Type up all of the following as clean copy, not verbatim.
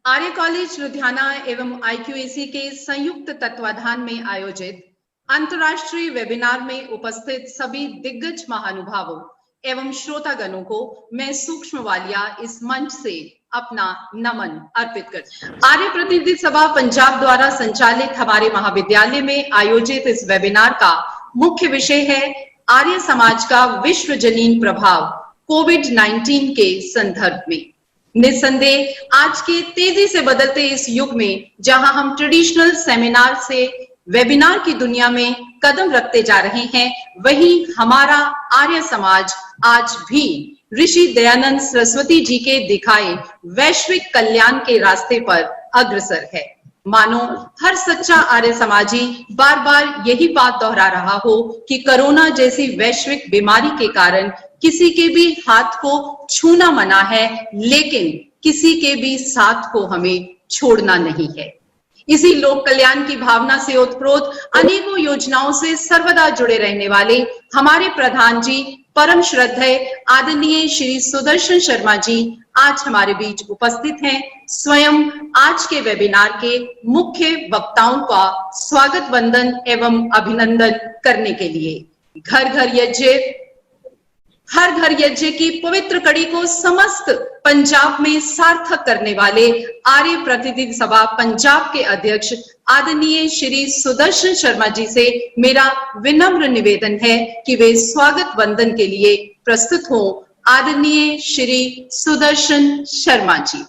आर्य college Ludhiana एवं IQAC के संयुक्त तत्वाधान में आयोजित अंतर्राष्ट्रीय वेबिनार में उपस्थित सभी दिग्गज महानुभावों एवं श्रोतागणों को मैं सूक्ष्म वालिया इस मंच से अपना नमन अर्पित करती हूं। आर्य प्रतिनिधि सभा पंजाब द्वारा संचालित हमारे महाविद्यालय में आयोजित इस वेबिनार का मुख्य विषय है आर्य समाज का विश्वजनीन प्रभाव कोविड-19 के संदर्भ में। निस्संदेह आज के तेजी से बदलते इस युग में जहां हम ट्रेडिशनल सेमिनार से वेबिनार की दुनिया में कदम रखते जा रहे हैं, वहीं हमारा आर्य समाज आज भी ऋषि दयानंद सरस्वती जी के दिखाए वैश्विक कल्याण के रास्ते पर अग्रसर है। मानो हर सच्चा आर्य समाजी बार बार यही बात दोहरा रहा हो कि कोरोना जैसी वैश्विक बीमारी के कारण किसी के भी हाथ को छूना मना है, लेकिन किसी के भी साथ को हमें छोड़ना नहीं है। इसी लोक कल्याण की भावना से ओतप्रोत अनेकों योजनाओं से सर्वदा जुड़े रहने वाले हमारे प्रधान जी परम श्रद्धेय आदरणीय श्री सुदर्शन शर्मा जी आज हमारे बीच उपस्थित हैं। स्वयं आज के वेबिनार के मुख्य वक्ताओं का स्वागत वंदन एवं अभिनंदन करने के लिए हर घर यज्ञ की पवित्र कड़ी को समस्त पंजाब में सार्थक करने वाले आर्य प्रतिनिधि सभा पंजाब के अध्यक्ष आदरणीय श्री सुदर्शन शर्मा जी से मेरा विनम्र निवेदन है कि वे स्वागत वंदन के लिए प्रस्तुत हों। आदरणीय श्री सुदर्शन शर्मा जी।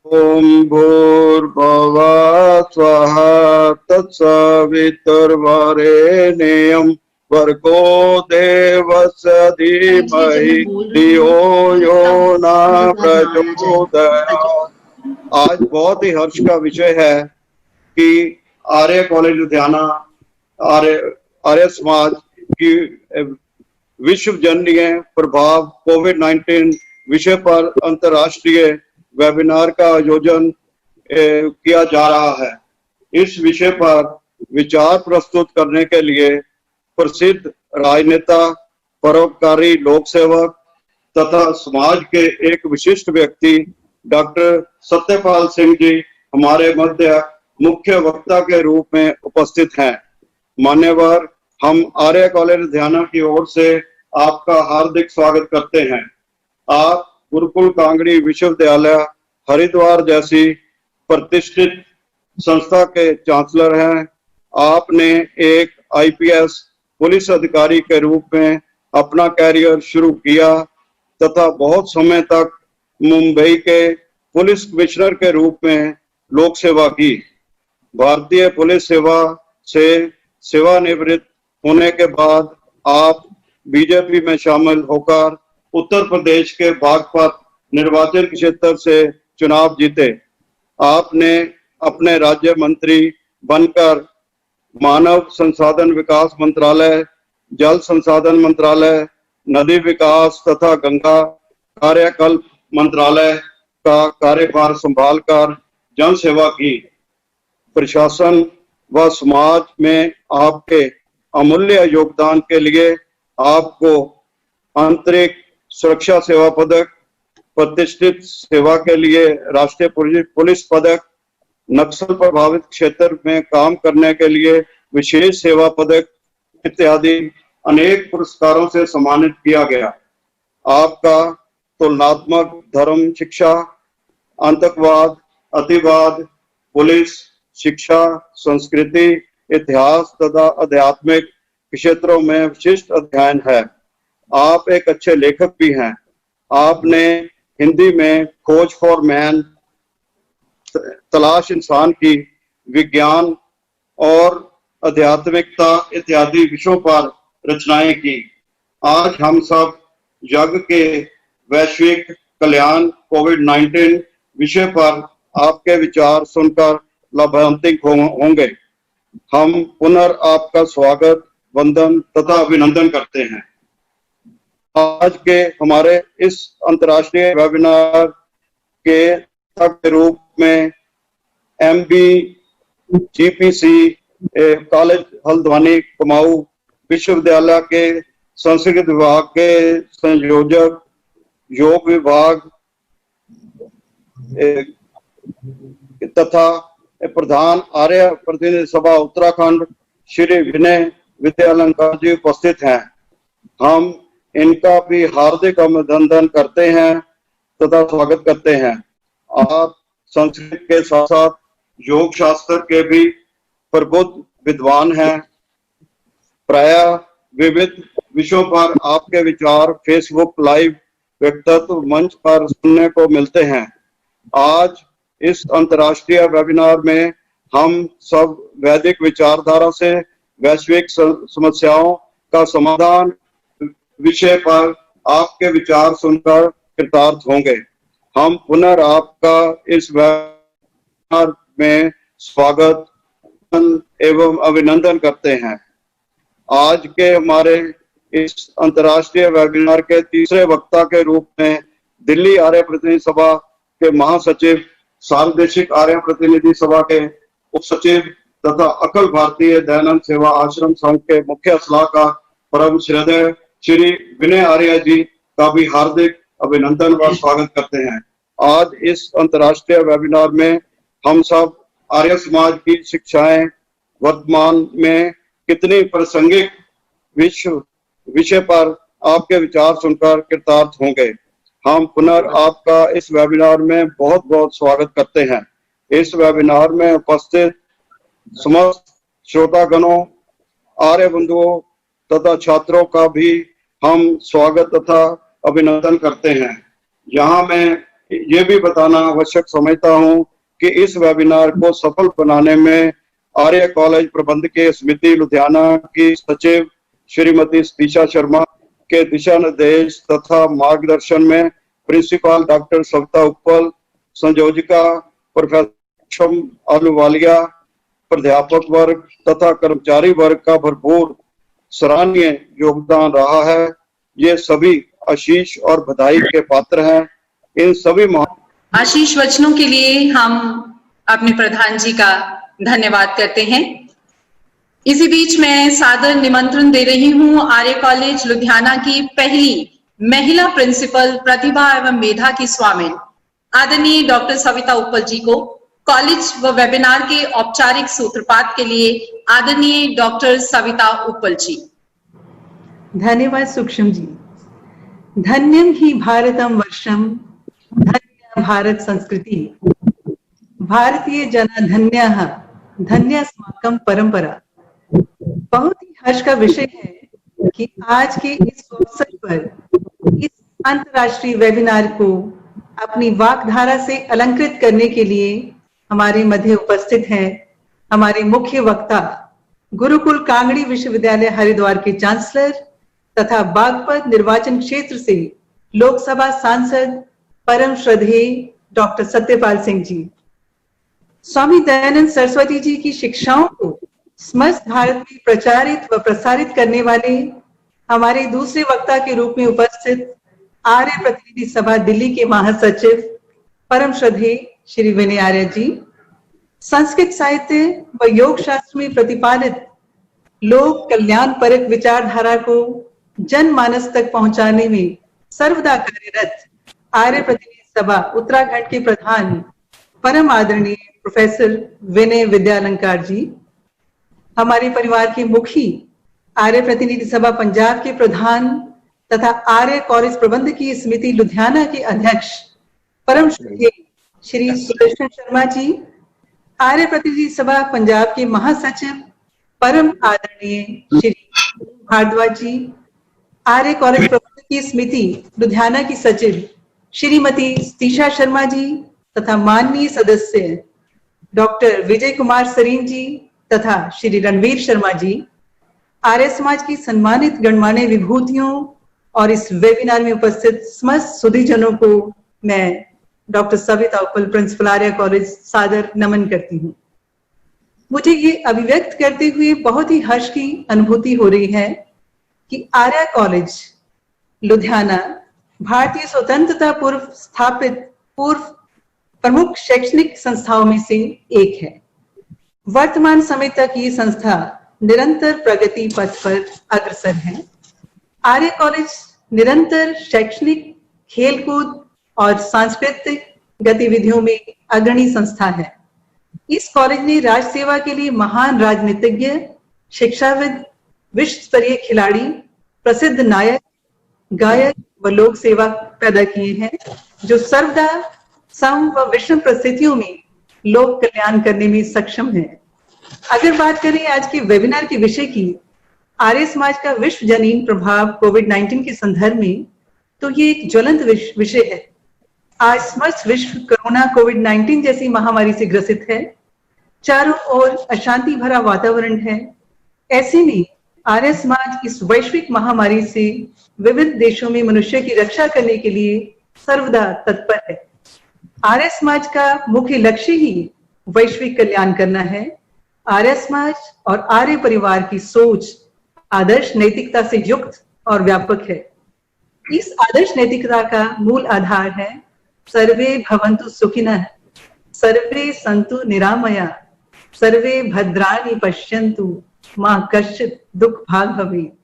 ओम भूर्भुवः स्वः तत्सवितुर्वरेण्यं भर्गो देवस्य धीमहि धियो यो न प्रचोदयात्। आज बहुत ही हर्ष का विषय है कि आर्य कॉलेज लुधियाना आर्य समाज की विश्वजनीय प्रभाव कोविड-19 विषय पर अंतर्राष्ट्रीय वेबिनार का आयोजन किया जा रहा है। इस विषय पर विचार प्रस्तुत करने के लिए प्रसिद्ध राजनेता, परोपकारी लोक सेवक तथा समाज के एक विशिष्ट व्यक्ति डॉक्टर सत्यपाल सिंह जी हमारे मध्य मुख्य वक्ता के रूप में उपस्थित हैं। मान्यवर, हम आर्य कॉलेज लुधियाना की ओर से आपका हार्दिक स्वागत करते हैं। आप गुरुकुल कांगड़ी विश्वविद्यालय हरिद्वार जैसी प्रतिष्ठित संस्था के चांसलर हैं। आपने एक IPS पुलिस अधिकारी के रूप में अपना कैरियर शुरू किया तथा बहुत समय तक मुंबई के पुलिस कमिश्नर के रूप में लोक सेवा की। भारतीय पुलिस सेवा से सेवानिवृत्त होने के बाद आप बीजेपी में शामिल होकर उत्तर प्रदेश के बागपत निर्वाचन क्षेत्र से चुनाव जीते। आपने अपने राज्य मंत्री बनकर मानव संसाधन विकास मंत्रालय, जल संसाधन मंत्रालय, नदी विकास तथा गंगा कार्यकल्प मंत्रालय का कार्यभार संभालकर जन सेवा की। प्रशासन व समाज में आपके अमूल्य योगदान के लिए आपको आंतरिक सुरक्षा सेवा पदक, प्रतिष्ठित सेवा के लिए राष्ट्रीय पुलिस पदक, नक्सल प्रभावित क्षेत्र में काम करने के लिए विशेष सेवा पदक इत्यादि अनेक पुरस्कारों से सम्मानित किया गया। आपका तुलनात्मक धर्म शिक्षा, आतंकवाद, अतिवाद, पुलिस शिक्षा, संस्कृति, इतिहास तथा आध्यात्मिक क्षेत्रों में विशिष्ट अध्ययन है। आप एक अच्छे लेखक भी हैं। आपने हिंदी में खोज फॉर मैन, तलाश इंसान की, विज्ञान और आध्यात्मिकता इत्यादि विषयों पर रचनाएं की। आज हम सब जग के वैश्विक कल्याण कोविड-19 विषय पर आपके विचार सुनकर लाभान्वित होंगे। हम पुनः आपका स्वागत, वंदन तथा अभिनंदन करते हैं। आज के हमारे इस अंतर्राष्ट्रीय वेबिनार के रूप में MB GPC college Haldwani Kumaon विश्वविद्यालय के संस्कृत विभाग के संयोजक, योग विभाग तथा प्रधान आर्य प्रतिनिधि सभा उत्तराखंड श्री विनय विद्यालंकार जी उपस्थित हैं। हम इनका भी हार्दिक अभिनंदन करते हैं तथा स्वागत करते हैं। आप संस्कृत के साथ साथ योग शास्त्र के भी प्रबुद्ध विद्वान हैं। प्रायः विविध विषयों पर आपके विचार फेसबुक लाइव व्यक्तित्व मंच पर सुनने को मिलते हैं। आज इस अंतर्राष्ट्रीय वेबिनार में हम सब वैदिक विचारधारा से वैश्विक समस्याओं का समाधान विषय पर आपके विचार सुनकर कृतार्थ होंगे। हम पुनः आपका इस वेबिनार में स्वागत एवं अभिनंदन करते हैं। आज के हमारे इस अंतर्राष्ट्रीय वेबिनार के तीसरे वक्ता के रूप में दिल्ली आर्य प्रतिनिधि सभा के महासचिव, सार्वदेशिक आर्य प्रतिनिधि सभा के उप सचिव तथा अखिल भारतीय दयानंद सेवा आश्रम संघ के मुख्य सलाहकार परम श्रद्धेय श्री विनय आर्य जी का भी हार्दिक अभिनंदन व स्वागत करते हैं। आज इस अंतर्राष्ट्रीय वेबिनार में हम सब आर्य समाज की शिक्षाएं वर्तमान में कितनी प्रासंगिक विषय पर आपके विचार सुनकर कृतार्थ होंगे। हम पुनः आपका इस वेबिनार में बहुत बहुत स्वागत करते हैं। इस वेबिनार में उपस्थित समस्त श्रोतागणों, आर्य बंधुओं तथा छात्रों का भी हम स्वागत तथा अभिनंदन करते हैं। यहाँ मैं ये भी बताना आवश्यक समझता हूँ कि इस वेबिनार को सफल बनाने में आर्य कॉलेज प्रबंधकीय समिति लुधियाना की सचिव श्रीमती सतीशा शर्मा के दिशा निर्देश तथा मार्गदर्शन में प्रिंसिपल डॉक्टर सविता उपल, संयोजिका प्रोफेसर अहलुवालिया, प्राध्यापक वर्ग तथा कर्मचारी वर्ग का भरपूर सराहनीय योगदान रहा है। ये सभी आशीष और बधाई के पात्र हैं। इन सभी आशीष वचनों के लिए हम अपने प्रधान जी का धन्यवाद करते हैं। इसी बीच मैं सादर निमंत्रण दे रही हूं आर्य कॉलेज लुधियाना की पहली महिला प्रिंसिपल प्रतिभा एवं मेधा की स्वामिन आदरणीय डॉक्टर सविता उपल जी को कॉलेज व वेबिनार के औपचारिक सूत्रपात के लिए आदरणीय डॉक्टर सविता उपल जी। धन्यवाद सूक्ष्म जी। धन्यम ही भारतम वर्षम, धन्य भारत संस्कृति, भारतीय जना धन्यः, धन्यास्माकं परंपरा। बहुत ही हर्ष का विषय है कि आज के इस अवसर पर इस अंतर्राष्ट्रीय वेबिनार को अपनी वाकधारा से अलंकृत करने के लिए हमारे मध्य उपस्थित हैं हमारे मुख्य वक्ता, गुरुकुल कांगड़ी विश्वविद्यालय हरिद्वार के चांसलर तथा बागपत निर्वाचन क्षेत्र से लोकसभा सांसद परम श्रद्धेय डॉक्टर सत्यपाल सिंह जी। स्वामी दयानंद सरस्वती जी की शिक्षाओं को समस्त भारत में प्रचारित व प्रसारित करने वाले हमारे दूसरे वक्ता के रूप में उपस्थित आर्य प्रतिनिधि सभा दिल्ली के महासचिव परम श्रद्धेय श्री विनय आर्य जी, संस्कृत साहित्य व योग शास्त्र में प्रतिपादित लोक कल्याण परक विचारधारा को जनमानस तक पहुंचाने में सर्वदा कार्यरत आर्य प्रतिनिधि सभा उत्तराखंड के प्रधान परम आदरणीय प्रोफेसर विनय विद्यालंकार जी, हमारे परिवार के मुखी आर्य प्रतिनिधि सभा पंजाब के प्रधान तथा आर्य कॉलेज प्रबंधकीय समिति लुधियाना के अध्यक्ष परम श्रद्धेय श्री सुदर्शन शर्मा जी, आर्य प्रतिनिधि सभा पंजाब के महासचिव परम आदरणीय श्री भारद्वाज जी, आर्य कॉलेज प्रबंधकीय समिति लुधियाना की सचिव श्रीमती सतीशा शर्मा जी तथा माननीय सदस्य डॉक्टर विजय कुमार सरीन जी तथा श्री रणवीर शर्मा जी, आर्य समाज की सम्मानित गणमान्य विभूतियों और इस वेबिनार में उपस्थित समस्त सुधीजनों को मैं डॉक्टर सविता उपल प्रिंसिपल आर्य कॉलेज सादर नमन करती हूँ। मुझे ये अभिव्यक्त करते हुए बहुत ही हर्ष की अनुभूति हो रही है कि आर्य कॉलेज लुधियाना भारतीय स्वतंत्रता पूर्व स्थापित पूर्व प्रमुख शैक्षणिक संस्थाओं में से एक है। वर्तमान समय तक ये संस्था निरंतर प्रगति पथ पर अग्रसर है। आर्य कॉलेज निरंतर शैक्षणिक, खेलकूद और सांस्कृतिक गतिविधियों में अग्रणी संस्था है। इस कॉलेज ने राष्ट्र सेवा के लिए महान राजनीतिज्ञ, शिक्षाविद, विश्व स्तरीय खिलाड़ी, प्रसिद्ध नायक, गायक व लोक सेवक पैदा किए हैं, जो सर्वदा सम व विषम परिस्थितियों में लोक कल्याण करने में सक्षम है। अगर बात करें आज के वेबिनार के विषय की, आर्य समाज का विश्वजनीन प्रभाव कोविड-19 के संदर्भ में, तो ये एक ज्वलंत विषय है। आज समस्त विश्व कोरोना कोविड-19 जैसी महामारी से ग्रसित है। चारों ओर अशांति भरा वातावरण है। ऐसे में आर्य समाज इस वैश्विक महामारी से विविध देशों में मनुष्य की रक्षा करने के लिए सर्वदा तत्पर है। आर्य समाज का मुख्य लक्ष्य ही वैश्विक कल्याण करना है। आर्य समाज और आर्य परिवार की सोच आदर्श नैतिकता से युक्त और व्यापक है। इस आदर्श नैतिकता का मूल आधार है सर्वे भवन्तु सुखिनः, सर्वे सन्तु निरामया, सर्वे भद्राणि पश्यन्तु, मा कश्चित् दुख भाग भवेत्।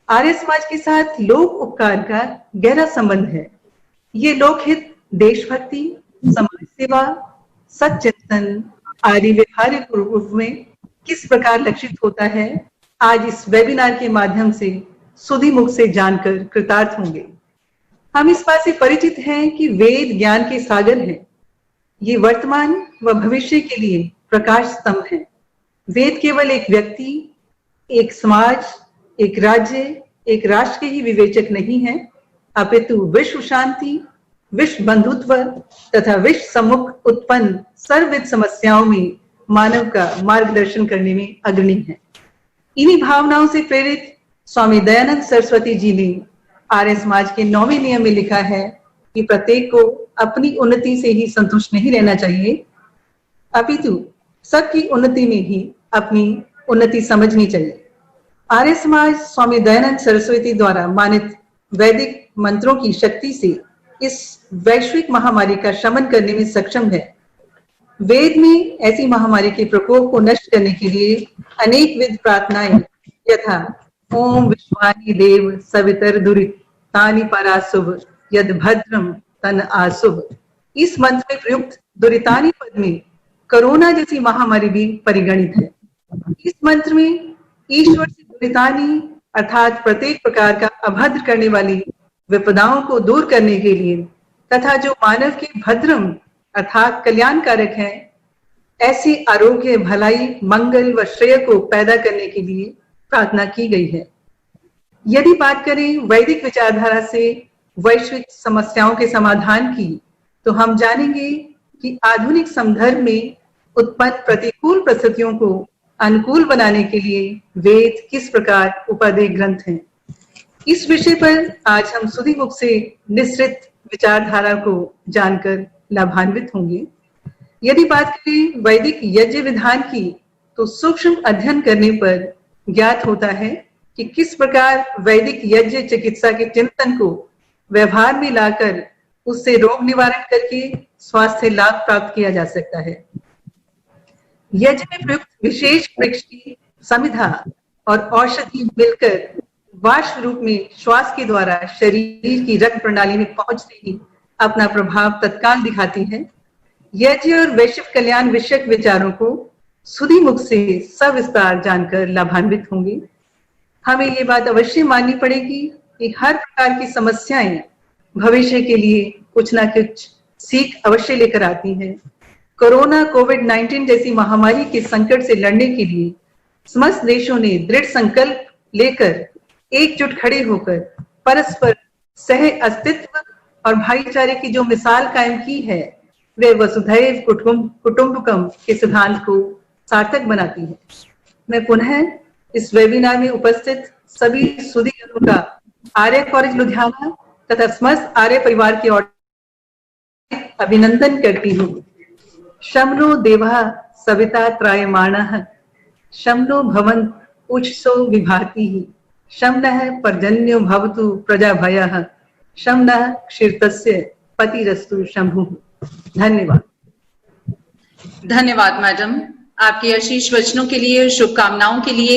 आर्य समाज के साथ लोक उपकार का गहरा संबंध है। ये लोकहित, देशभक्ति, समाज सेवा, सच्चिंतन, आर्य व्यवहारिक रूप में किस प्रकार लक्षित होता है, आज इस वेबिनार के माध्यम से सुधी मुख से जानकर कृतार्थ होंगे। हम इस बात से परिचित हैं कि वेद ज्ञान के सागर हैं। ये वर्तमान व भविष्य के लिए प्रकाश स्तंभ है। वेद केवल एक व्यक्ति, एक समाज, एक राज्य, एक राष्ट्र के ही विवेचक नहीं है, अपितु विश्व शांति, विश्व बंधुत्व तथा विश्व सम्मुख उत्पन्न सर्वविध समस्याओं में मानव का मार्गदर्शन करने में अग्रणी है। इन्हीं भावनाओं से प्रेरित स्वामी दयानंद सरस्वती जी ने आर्य समाज के 9वें नियम में लिखा है कि प्रत्येक को अपनी उन्नति से ही संतुष्ट नहीं रहना चाहिए, अपितु सबकी उन्नति में ही अपनी उन्नति समझनी चाहिए। आर्य समाज स्वामी दयानंद सरस्वती द्वारा मानित वैदिक मंत्रों की शक्ति से इस वैश्विक महामारी का शमन करने में सक्षम है। वेद में ऐसी महामारी के प्रकोप को नष्ट करने के लिए अनेक विध प्रार्थनाएं यथा ओम विश्वानि देव सवितर दुरितानि पराशुभ यद भद्रम तन आशुभ, इस मंत्र में प्रयुक्त दुरितानि पद में कोरोना जैसी महामारी भी परिगणित है। इस मंत्र में ईश्वर से दुरितानि अर्थात प्रत्येक प्रकार का अभद्र करने वाली विपदाओं को दूर करने के लिए तथा जो मानव के भद्रम अर्थात कल्याणकारक है, ऐसे आरोग्य, भलाई, मंगल व श्रेय को पैदा करने के लिए प्रार्थना की गई है। यदि बात करें वैदिक विचारधारा से वैश्विक समस्याओं के समाधान की, तो हम जानेंगे कि आधुनिक संदर्भ में उत्पन्न प्रतिकूल परिस्थितियों को अनुकूल बनाने के लिए वेद किस प्रकार उपादेय ग्रंथ हैं। इस विषय पर आज हम सुधी मुख से निश्रित विचारधारा को जानकर लाभान्वित होंगे। यदि बात करें वैदिक यज्ञ विधान की, तो सूक्ष्म अध्ययन करने पर ज्ञात होता है कि किस प्रकार वैदिक यज्ञ चिकित्सा के चिंतन को व्यवहार में लाकर उससे रोग निवारण करके स्वास्थ्य लाभ प्राप्त किया जा सकता है। यज्ञ में प्रयुक्त विशेष वृक्ष की समिधा और औषधि मिलकर वाष्प रूप में श्वास के द्वारा शरीर की रक्त प्रणाली में पहुंचते ही अपना प्रभाव तत्काल दिखाती है। यज्ञ और वैश्विक कल्याण विषयक विचारों को सुधी मुख से सविस्तार जानकर लाभान्वित होंगे। हमें ये बात अवश्य माननी पड़ेगी कि हर प्रकार की समस्याएं भविष्य के लिए कुछ ना कुछ सीख अवश्य लेकर आती हैं। कोरोना कोविड-19 जैसी महामारी के संकट से लड़ने के लिए समस्त देशों ने दृढ़ संकल्प लेकर एकजुट खड़े होकर परस्पर सह अस्तित्व और भाईचारे की जो मिसाल कायम की है, वे वसुधैव कुटुंबकम के सिद्धांत को सार्थक बनाती है। मैं पुनः इस वेबिनार में उपस्थित सभी सुधीजनों का आर्य कॉलेज लुधियाना तथा समस्त आर्य परिवार की ओर अभिनंदन करती हूँ। शम्नो देवा सविता त्रायमाणः, शम्नो भवन् उषसो विभाति, शम्नः पर्जन्यो भवतु प्रजाभयः, शम्नः क्षीरतस्य पतिरस्तु शंभुः। धन्यवाद। धन्यवाद मैडम, आपके आशीष वचनों के लिए, शुभकामनाओं के लिए।